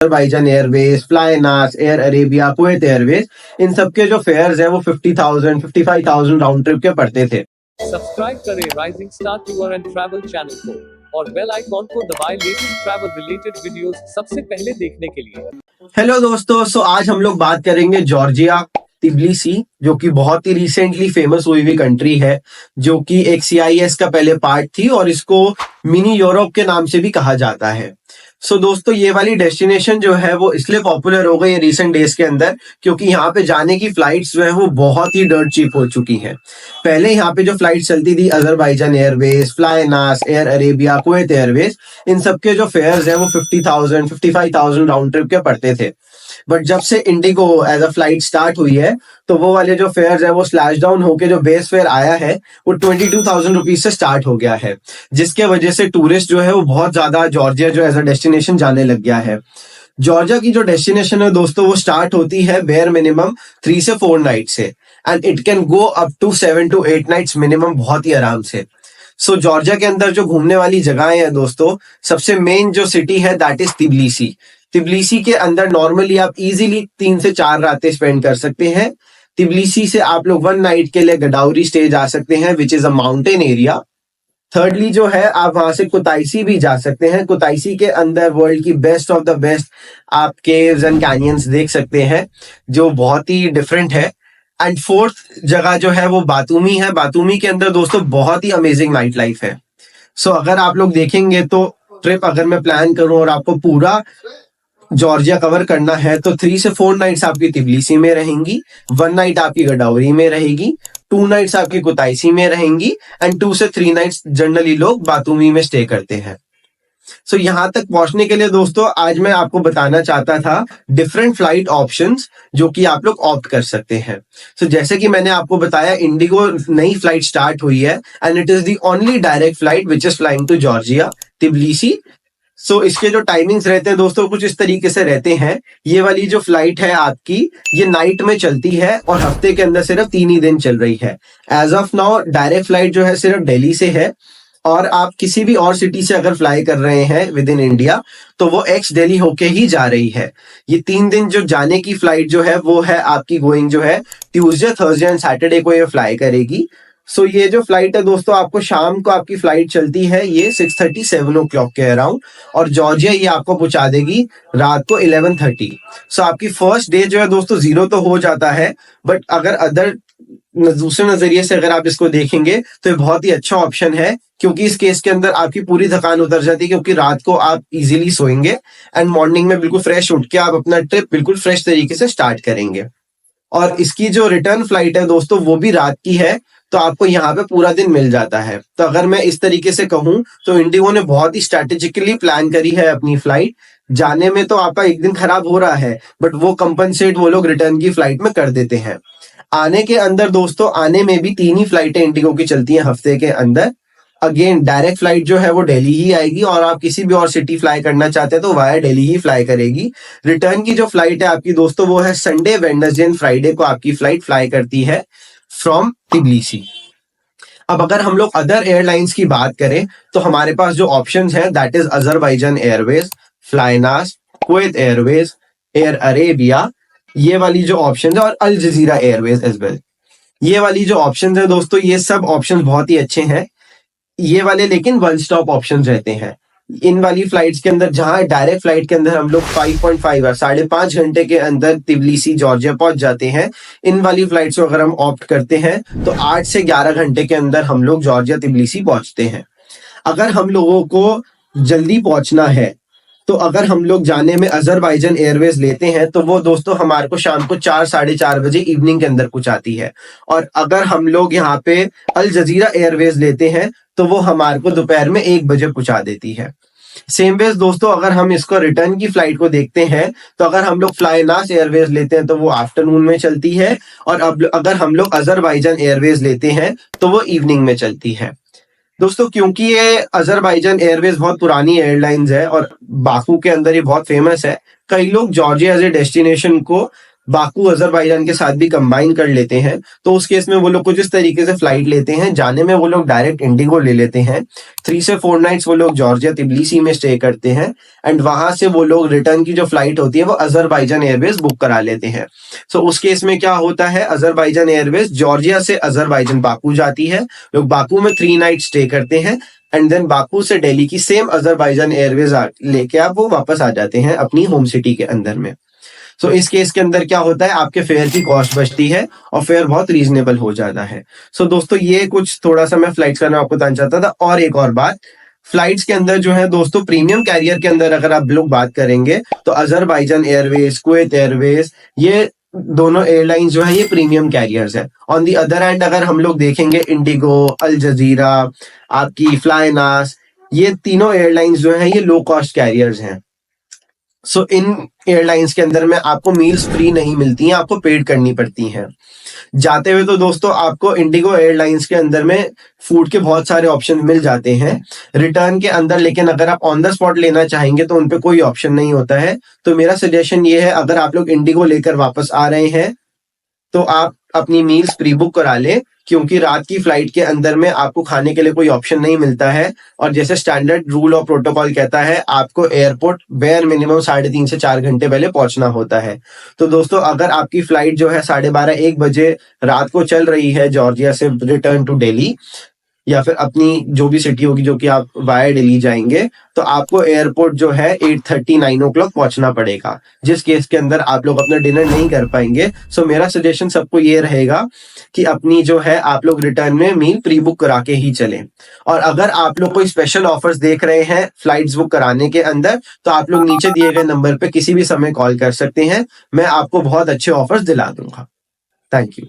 Azerbaijan Airways, Flynas, Air Arabia, Kuwait Airways, इन सब के जो फेयर्स है वो 50,000 55,000 राउंड ट्रिप के पड़ते थे। सब्सक्राइब करें rising star tour and travel channel को और बेल आइकॉन को दबाएं लेटेस्ट ट्रैवल रिलेटेड वीडियोस सबसे पहले देखने के लिए। हेलो दोस्तों, आज हम लोग बात करेंगे जॉर्जिया, तिब्लिसी, जो कि बहुत ही रिसेंटली फेमस हुई कंट्री है, जो कि एक CIS का पहले पार्ट थी और इसको मिनी यूरोप के नाम से भी कहा जाता है। दोस्तों, ये वाली डेस्टिनेशन जो है वो इसलिए पॉपुलर हो गई है रिसेंट डेज के अंदर, क्योंकि यहाँ पे जाने की फ्लाइट्स जो है वो बहुत ही डर्ट चीप हो चुकी हैं। पहले यहाँ पे जो फ्लाइट चलती थी, Azerbaijan Airways, Flynas, Air Arabia, Kuwait Airways, इन सब के जो फेयर्स है वो 50,000 55,000 राउंड ट्रिप के पड़ते थे। बट जब से IndiGo as a flight start हुई है, तो वो वाले जो फेयर्स है वो स्लैश डाउन होके जो बेस फेयर आया है वो 22,000 रुपीज से स्टार्ट हो गया है, जिसके वजह से टूरिस्ट जो है वो बहुत ज्यादा जॉर्जिया जो एज अ डेस्टिनेशन जाने लग गया है। जॉर्जिया की जो डेस्टिनेशन है दोस्तों, वो स्टार्ट होती है बेयर मिनिमम 3 से 4 नाइट से, and it can go up to 7 to 8 nights minimum, बहुत ही आराम से। जॉर्जिया के अंदर जो घूमने वाली जगहें हैं दोस्तों, सबसे मेन जो सिटी है दैट इज तिब्लिसी। तिब्लिसी के अंदर नॉर्मली आप इजीली 3 से 4 रातें स्पेंड कर सकते हैं। तिब्लिसी से आप लोग 1 नाइट के लिए गडाउरी स्टे जा सकते हैं, which is a mountain area. Thirdly जो है, आप वहां से कुताइसी भी जा सकते हैं। कुताइसी के अंदर वर्ल्ड की बेस्ट ऑफ द बेस्ट आप केव्स एंड कैनियंस देख सकते हैं, जो बहुत ही डिफरेंट है। एंड फोर्थ जगह जो है वो बातूमी है। बातूमी के अंदर दोस्तों बहुत ही अमेजिंग नाइट लाइफ है। अगर आप लोग देखेंगे तो ट्रिप अगर मैं प्लान करूं और आपको पूरा जॉर्जिया कवर करना है, तो 3 से 4 नाइट्स आपकी तिब्लिसी में रहेंगी, 1 नाइट आपकी गडाउरी में रहेगी, 2 नाइट्स आपकी कुताइसी में रहेंगी, एंड 2 से 3 नाइट्स जनरली लोग बातूमी में स्टे करते हैं। यहाँ तक पहुंचने के लिए दोस्तों, आज मैं आपको बताना चाहता था डिफरेंट फ्लाइट ऑप्शंस जो कि आप लोग ऑप्ट कर सकते हैं। जैसे कि मैंने आपको बताया, इंडिगो नई फ्लाइट स्टार्ट हुई है and it is the only direct flight which is flying to Georgia, Tbilisi. इसके जो टाइमिंग्स रहते हैं दोस्तों कुछ इस तरीके से रहते हैं। ये वाली जो फ्लाइट है आपकी, ये नाइट में चलती है और हफ्ते के अंदर सिर्फ 3 ही दिन चल रही है। As of now direct flight जो है सिर्फ दिल्ली से है, और आप किसी भी और सिटी से अगर फ्लाई कर रहे हैं विद इन इंडिया, तो वो एक्स दिल्ली होके ही जा रही है। ये 3 दिन जो जाने की फ्लाइट जो है वो है आपकी गोइंग जो है ट्यूसडे, थर्सडे एंड सैटरडे को ये फ्लाई करेगी। ये जो फ्लाइट है दोस्तों, आपको शाम को आपकी फ्लाइट चलती है ये 6:30 7 o'clock के अराउंड, और जॉर्जिया ये आपको पहुंचा देगी रात को 11:30। आपकी फर्स्ट डे जो है दोस्तों जीरो तो हो जाता है, बट अगर दूसरे नजरिए से अगर आप इसको देखेंगे तो ये बहुत ही अच्छा ऑप्शन है, क्योंकि इस केस के अंदर आपकी पूरी थकान उतर जाती है, क्योंकि रात को आप इजीली सोएंगे एंड मॉर्निंग में बिल्कुल फ्रेश उठ के आप अपना ट्रिप बिल्कुल फ्रेश तरीके से स्टार्ट करेंगे। और इसकी जो रिटर्न फ्लाइट है दोस्तों, वो भी रात की है, तो आपको यहाँ पे पूरा दिन मिल जाता है। तो अगर मैं इस तरीके से कहूँ तो इंडिगो ने बहुत ही स्ट्रेटेजिकली प्लान करी है अपनी फ्लाइट। जाने में तो आपका एक दिन खराब हो रहा है, बट वो कंपनसेट वो लोग रिटर्न की फ्लाइट में कर देते हैं। आने के अंदर दोस्तों, आने में भी 3 ही फ्लाइटें इंडिगो की चलती हैं हफ्ते के अंदर। अगेन डायरेक्ट फ्लाइट जो है वो दिल्ली ही आएगी, और आप किसी भी और सिटी फ्लाई करना चाहते हैं तो वाया दिल्ली ही फ्लाई करेगी। रिटर्न की जो फ्लाइट है आपकी दोस्तों, वो है संडे, वेडनेसडे एंड फ्राइडे को आपकी फ्लाइट फ्लाई करती है फ्रॉम तिब्लिसी। अब अगर हम लोग अदर एयरलाइंस की बात करें, तो हमारे पास जो ऑप्शंस हैं that is Azerbaijan Airways, Flynas, Kuwait Airways, Air Arabia, ये वाली जो ऑप्शन है, और Al Jazeera Airways as well. ये वाली जो ऑप्शन है दोस्तों, ये सब ऑप्शन बहुत ही अच्छे हैं। ये वाले लेकिन वन स्टॉप ऑप्शन रहते हैं। इन वाली फ्लाइट्स के अंदर, जहां डायरेक्ट फ्लाइट के अंदर हम लोग 5.5 आवर 5.5 घंटे के अंदर तिब्लिसी जॉर्जिया पहुंच जाते हैं, इन वाली फ्लाइट्स को अगर हम ऑप्ट करते हैं तो 8 से 11 घंटे के अंदर हम लोग जॉर्जिया तिब्लिसी पहुंचते हैं। अगर हम लोगों को जल्दी पहुंचना है, तो अगर हम लोग जाने में अजरबैजान एयरवेज लेते हैं, तो वो दोस्तों हमारे को शाम को 4 साढ़े 4 बजे इवनिंग के अंदर पहुंचाती है। और अगर हम लोग यहाँ पे अल जजीरा एयरवेज लेते हैं, तो वो हमारे को दोपहर में 1 बजे पहुंचा देती है। सेम वेज दोस्तों, अगर हम इसको रिटर्न की फ्लाइट को देखते हैं, तो अगर हम लोग फ्लाइनास एयरवेज लेते हैं तो वो आफ्टरनून में चलती है, और अब अगर हम लोग अजरबैजान एयरवेज लेते हैं तो वो इवनिंग में चलती है। दोस्तों, क्योंकि ये अजरबैजान एयरवेज बहुत पुरानी एयरलाइंस है और बाकू के अंदर ये बहुत फेमस है, कई लोग जॉर्जिया एज ए डेस्टिनेशन को बाकू अजरबैजान के साथ भी कंबाइन कर लेते हैं, तो उस केस में वो लोग कुछ इस तरीके से फ्लाइट लेते हैं। जाने में वो लोग डायरेक्ट इंडिगो ले लेते हैं, 3 से 4 नाइट्स वो लोग जॉर्जिया तिब्लिसी में स्टे करते हैं, एंड वहां से वो लोग रिटर्न की जो फ्लाइट होती है वो अजरबैजान एयरवेज बुक करा लेते हैं। सो उस केस में क्या होता है, अजरबैजान एयरवेज जॉर्जिया से अजरबैजान बाकू जाती है, लोग बाकू में 3 नाइट स्टे करते हैं, एंड देन बाकू से दिल्ली की सेम अजरबैजान एयरवेज लेके आप वो वापस आ जाते हैं अपनी होम सिटी के अंदर में। सो इस केस के अंदर क्या होता है, आपके फेयर की कॉस्ट बचती है और फेयर बहुत रीजनेबल हो जाता है। सो दोस्तों ये कुछ थोड़ा सा मैं फ्लाइट्स का नाम आपको बताना चाहता था। और एक और बात, फ्लाइट्स के अंदर जो है दोस्तों, प्रीमियम कैरियर के अंदर अगर आप लोग बात करेंगे तो अजरबैजान एयरवेज, कुवैत एयरवेज, ये दोनों एयरलाइंस जो है ये प्रीमियम कैरियर्स है। ऑन दी अदर हैंड अगर हम लोग देखेंगे, इंडिगो, अल जजीरा, आपकी फ्लाइनास, ये तीनों एयरलाइंस जो है ये लो कॉस्ट कैरियर्स हैं। सो इन एयरलाइंस के अंदर में आपको मील्स फ्री नहीं मिलती हैं, आपको पेड करनी पड़ती हैं। जाते हुए तो दोस्तों आपको इंडिगो एयरलाइंस के अंदर में फूड के बहुत सारे ऑप्शन मिल जाते हैं रिटर्न के अंदर, लेकिन अगर आप ऑन द स्पॉट लेना चाहेंगे तो उनपे कोई ऑप्शन नहीं होता है। तो मेरा सजेशन ये है, अगर आप लोग इंडिगो लेकर वापस आ रहे हैं तो आप अपनी मील्स प्री बुक करा लें, क्योंकि रात की फ्लाइट के अंदर में आपको खाने के लिए कोई ऑप्शन नहीं मिलता है। और जैसे स्टैंडर्ड रूल और प्रोटोकॉल कहता है, आपको एयरपोर्ट बेयर मिनिमम 3.5 से 4 घंटे पहले पहुंचना होता है। तो दोस्तों अगर आपकी फ्लाइट जो है 12:30-1 बजे रात को चल रही है जॉर्जिया से रिटर्न टू दिल्ली, या फिर अपनी जो भी सिटी होगी जो कि आप वाया दिल्ली जाएंगे, तो आपको एयरपोर्ट जो है 8:30-9 ओ क्लॉक पहुंचना पड़ेगा, जिस केस के अंदर आप लोग अपना डिनर नहीं कर पाएंगे। सो मेरा सजेशन सबको ये रहेगा कि अपनी जो है आप लोग रिटर्न में मील प्री बुक करा के ही चलें। और अगर आप लोग कोई स्पेशल ऑफर्स देख रहे हैं फ्लाइट्स बुक कराने के अंदर, तो आप लोग नीचे दिए गए नंबर पे किसी भी समय कॉल कर सकते हैं, मैं आपको बहुत अच्छे ऑफर्स दिला दूंगा। Thank you.